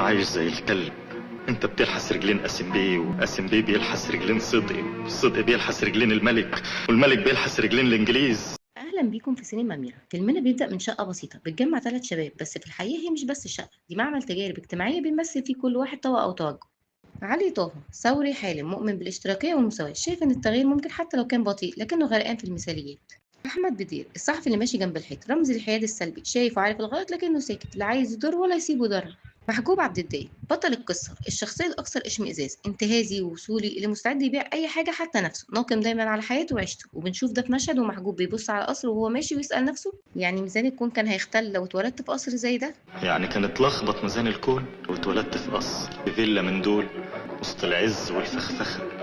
عايش زي الكلب. انت بتلحس رجلين قاسم بيه، وقاسم بيه بيلحس رجلين صدقي، والصدقي بيلحس رجلين الملك، والملك بيلحس رجلين الانجليز. اهلا بيكم في سينما ميرا. فيلمنا بيبدا من شقه بسيطه بتجمع 3 شباب، بس في الحقيقه هي مش بس شقه، دي معمل تجارب اجتماعيه بيمثل فيه كل واحد طبقه او توجه. علي طه ثوري حالم مؤمن بالاشتراكيه والمساواه، شايف ان التغيير ممكن حتى لو كان بطيء لكنه غرقان في المثاليات. احمد بدير الصحفي اللي ماشي جنب الحيط، رمز الحياد السلبي، شايف وعارف الغلط لكنه ساكت، لا عايز يضر ولا يسيبه يضر. محجوب عبد الدايم بطل القصة، الشخصية الأكثر اشمئزاز، انتهازي ووصولي اللي مستعد يبيع أي حاجة حتى نفسه، ناقم دايما على حياته وعيشته. وبنشوف ده في مشهد ومحجوب بيبص على قصر وهو ماشي ويسأل نفسه، يعني ميزان الكون كان هيختل لو اتولدت في قصر زي ده؟ يعني كان اتلخبط ميزان الكون واتولدت في قصر، في فيلا من دول، وسط العز والفخفخة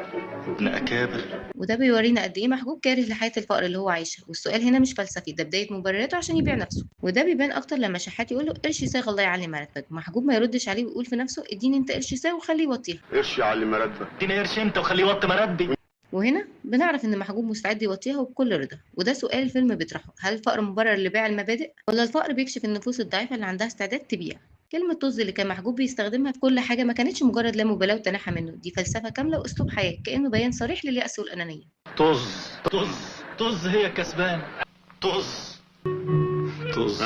وابن أكابر. وده بيورينا قد ايه محجوب كاره لحياة الفقر اللي هو عايشها، والسؤال هنا مش فلسفي، ده بداية مبرراته عشان يبيع نفسه. وده بيبان اكتر لما شحات يقول له قرش صاغ الله يعلي مرتبك، محجوب ما يردش عليه ويقول في نفسه اديني انت قرش صاغ وخليه يوطيها. قرش يعلي مرتبك. اديني قرش انت وخليه يوطي مربي. وهنا بنعرف ان محجوب مستعد يوطيها وبكل رضا، وده سؤال الفيلم بيطرحه، هل الفقر مبرر لبيع المبادئ، ولا الفقر بيكشف النفوس الضعيفة اللي عندها استعداد تبيع؟ كلمة طز اللي كان محجوب بيستخدمها في كل حاجة ما كانتش مجرد لا مبالاة وتناحى منه، دي فلسفة كاملة واسلوب حياة، كأنه بيان صريح لليأس والأنانية. طز طز طز هي كسبان. طز طز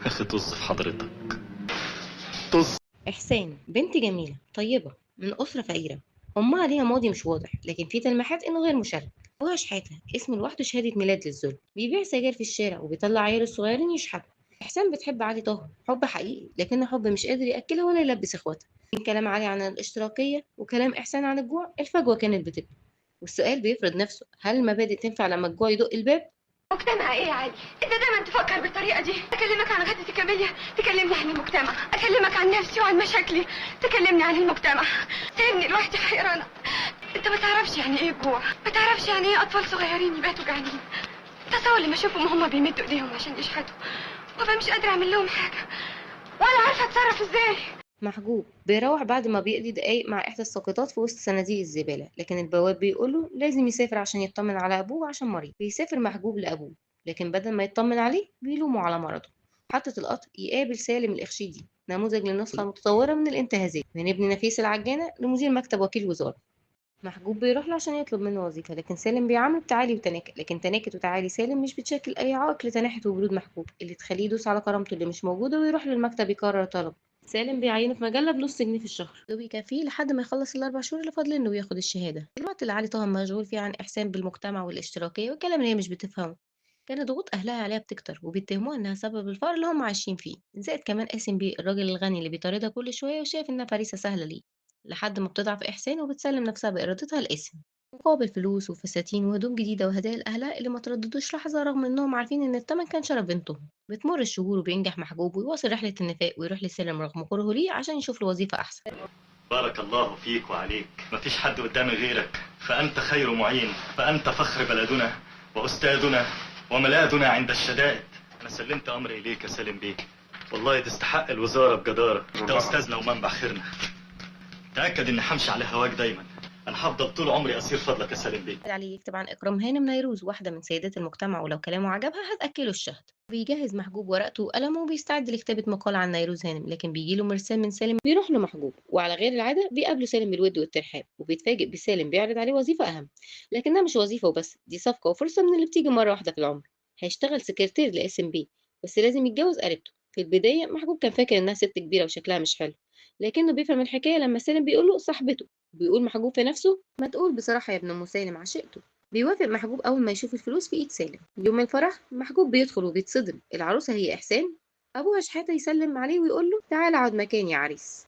اخي، طز في حضرتك. طز. إحسان بنت جميلة طيبة من أسرة فقيرة، أمها ليها ماضي مش واضح لكن في تلميحات إنه غير مشرف. أبوها شحاتة اسمه لوحده شهادة ميلاد للذل، بيبيع سجاير في الشارع وبيطلع عيال الصغيرين يشحتوا. إحسان بتحب علي طه حب حقيقي، لكنه حب مش قادر يأكلها ولا يلبس إخواتها. من كلام علي عن الاشتراكية وكلام إحسان عن الجوع، الفجوة كانت بتكبر، والسؤال بيفرض نفسه، هل المبادئ تنفع لما الجوع يدق الباب؟ مجتمع ايه يا علي؟ انت دايما تفكر بالطريقه دي. اكلمك عن غدتي كاميليا تكلمني عن المجتمع، اكلمك عن نفسي وعن مشاكلي تكلمني عن المجتمع. سيبني لوحدي حيرانه. انت ما تعرفش يعني ايه جوع، ما تعرفش يعني ايه اطفال صغيرين يباتوا جعانين. تصور لما اشوفهم وهم بيمدوا ايديهم عشان يشحتوا وابقى مش قادره اعمل لهم حاجه ولا عارفه اتصرف ازاي. محجوب بيروح بعد ما بيقضي دقايق مع إحدى الساقطات في وسط صناديق الزبالة، لكن البواب بيقوله لازم يسافر عشان يطمن على أبوه عشان مريض. بيسافر محجوب لأبوه، لكن بدل ما يطمن عليه بيلومه على مرضه. حطة القطر يقابل سالم الإخشيدي، نموذج للنسخة المتطورة من الانتهازية، من ابن نفيس العجانة لمدير مكتب وكيل وزارة. محجوب بيروح له عشان يطلب منه وظيفة، لكن سالم بيعامله بتعالي وتناكة، لكن تناكة وتعالي سالم مش بتشكل أي عائق لتناحة وبرود محجوب اللي تخليه يدوس على كرامته اللي مش موجودة ويروح للمكتب يكرر طلب. سالم بيعينه في مجلة بنص جنيه في الشهر، ده بيكفيه لحد ما يخلص ال4 شهور اللي فاضلين وياخد الشهادة. الوقت اللي علي طه مشغول فيه عن إحسان بالمجتمع والاشتراكية والكلام اللي هي مش بتفهمه، كان ضغوط أهلها عليها بتكتر وبيتهموها إنها سبب الفقر اللي هم عايشين فيه، زائد كمان قاسم بيه الراجل الغني اللي بيطاردها كل شوية وشايف إنها فريسة سهلة ليه، لحد ما بتضعف إحسان وبتسلم نفسها بإرادتها لقاسم مقابل فلوس وفساتين وهدوم جديدة وهدايا لأهلها اللي ما ترددوش لحظة رغم إنهم عارفين إن التمن كان شرف بنتهم. بتمر الشهور وبينجح محجوب ويواصل رحلة النفاق ويروح لسالم رغم كرهه ليه عشان يشوف له وظيفة أحسن. بارك الله فيك وعليك، مفيش حد قدامي غيرك، فأنت خير معين، فأنت فخر بلدنا وأستاذنا وملاذنا عند الشدائد. أنا سلمت أمري إليك يا سالم بيه، والله تستحق الوزارة بجدارة، أنت أستاذنا ومنبع خيرنا. تأكد إني همشي على هواك دايما، أنا هفضل طول عمري أسير فضلك يا سالم بيه. عليه يكتب عن إكرام هانم نيروز، واحدة من سيدات المجتمع، ولو كلامه عجبها هتأكله الشهد. بيجهز محجوب ورقته وقلمه وبيستعد لكتابة مقال عن نيروز هانم، لكن بيجيله مرسال من سالم بيروح لمحجوب، وعلى غير العادة بيقابله سالم بالود والترحاب، وبيتفاجئ بسالم بيعرض عليه وظيفة أهم، لكنها مش وظيفة وبس، دي صفقة وفرصة من اللي بتيجي مرة واحدة في العمر. هيشتغل سكرتير لاسم بيه، بس لازم يتجوز قريبته. في البداية محجوب كان فاكر إنها ست كبيرة وشكلها مش حلو، لكنه بيفهم الحكاية لما سالم بيقول له صاحبته. بيقول محجوب في نفسه ما تقول بصراحة يا ابن أم سالم عشقته. بيوافق محجوب أول ما يشوف الفلوس في إيد سالم. يوم الفرح محجوب بيدخل وبيتصدم، العروسة هي إحسان. أبوها شحاتة يسلم عليه ويقول له تعال اقعد مكاني يا عريس.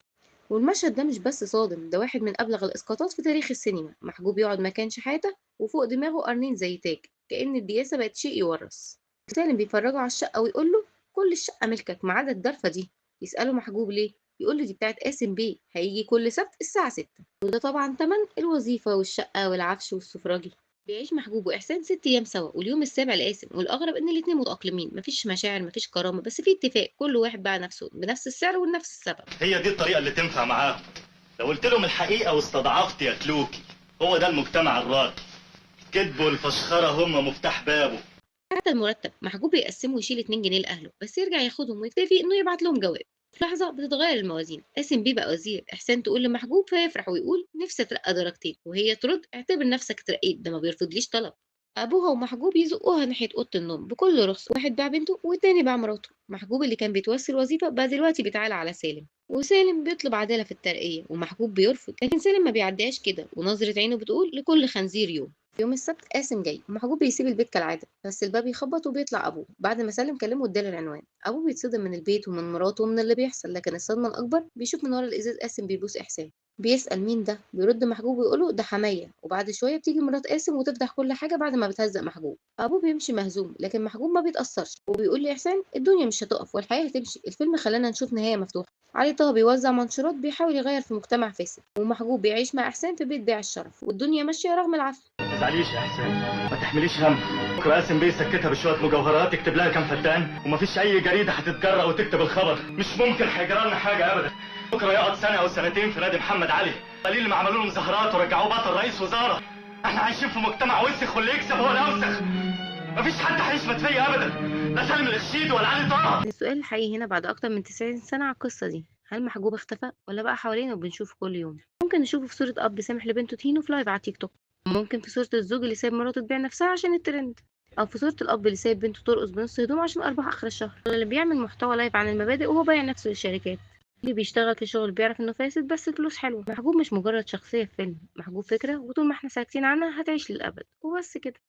والمشهد ده مش بس صادم، ده واحد من أبلغ الإسقاطات في تاريخ السينما. محجوب يقعد مكان شحاتة وفوق دماغه قرنين زي تاج، كأن الدياسة بقت شيء يورث. سالم بيفرجه على الشقة ويقول له كل الشقة ملكك ما عدا الضرفة دي. يسأله محجوب ليه؟ يقول له دي بتاعت قاسم بيه، هيجي كل سبت الساعة 6، وده طبعا تمن الوظيفة والشقة والعفش والسفراجي. بيعيش محجوب وإحسان 6 أيام سوا، واليوم السابع لقاسم، والأغرب إن الاتنين متأقلمين، مفيش مشاعر مفيش كرامة، بس في اتفاق، كل واحد باع نفسه بنفس السعر ونفس السبب. هي دي الطريقة اللي تنفع معاهم، لو قلت لهم الحقيقة واستضعفت ياكلوكي، هو ده المجتمع الراقي. الكذب والفشخرة هم مفتاح بابه. حتى المرتب محجوب بيقسمه ويشيل 2 جنيه لأهله، بس يرجع ياخدهم ويكتفي إنه يبعت لهم جواب. في لحظة بتتغير الموازين، قاسم بيبقى وزير، إحسان تقول لمحجوب فيفرح ويقول نفسي أترقى درجتين، وهي ترد اعتبر نفسك اترقيت، ده ما بيرفضليش طلب. أبوها ومحجوب يزقوها ناحية أوضة النوم بكل رخص، واحد باع بنته والتاني باع مراته. محجوب اللي كان بيتوسل وظيفة بقى دلوقتي بيتعالى على سالم، وسالم بيطلب عدالة في الترقية ومحجوب بيرفض، لكن سالم ما بيعديهاش كده، ونظرة عينه بتقول لكل خنزير يوم. يوم السبت قاسم جاي ومحجوب بيسيب البيت كالعادة، بس الباب يخبط وبيطلع أبوه بعد ما سالم كلمه واداله العنوان. أبوه بيتصدم من البيت ومن مراته ومن اللي بيحصل، لكن الصدمة الأكبر بيشوف من ورا الإزاز قاسم بيبوس إحسان. بيسأل مين ده، بيرد محجوب ويقوله ده حمية، وبعد شوية بتيجي مرات قاسم وتفضح كل حاجة بعد ما بتهزق محجوب. أبوه بيمشي مهزوم، لكن محجوب ما بيتأثرش وبيقول لإحسان الدنيا مش هتقف والحياة هتمشي، الفيلم خلانا نشوف نهاية مفتوحة. علي طه بيوزع منشورات بيحاول يغير في مجتمع فاسد، ومحجوب بيعيش مع إحسان في بيت بيع الشرف، والدنيا ماشية رغم العافية. ما تزعليش يا احسان، ما تحمليش هم. بكره قاسم بيه سكتها بشويه مجوهرات يكتب لها كام فدان، ومفيش اي جريده هتتجرأ وتكتب الخبر. مش ممكن هيجرى لنا حاجه ابدا. بكره يقعد سنه او سنتين في نادي محمد علي، قليل ما عملوا له مظاهرات ورجعوه بطل رئيس وزاره. احنا عايشين في مجتمع وسخ، واللي يكسب هو الاوسخ. مفيش حد هيشمت فيا ابدا، لا سالم الخشيد ولا علي طه. السؤال الحقيقي هنا بعد أكتر من 90 سنة على القصة دي، هل محجوب اختفى ولا بقى حوالينا وبنشوفه كل يوم؟ ممكن نشوفه في صورة أب سامح لبنته تينو في لايف على تيك توك، ممكن في صورة الزوج اللي سايب مراته تبيع نفسها عشان الترند، أو في صورة الأب اللي سايب بنته ترقص بنص هدوم عشان أرباح آخر الشهر، ولا اللي بيعمل محتوى لايف عن المبادئ وهو بايع نفسه للشركات. اللي بيشتغل في شغل بيعرف إنه فاسد بس الفلوس حلوة. محجوب مش مجرد شخصية في فيلم، محجوب فكرة، وطول ما احنا ساكتين عنها هتعيش للأبد وبس كده.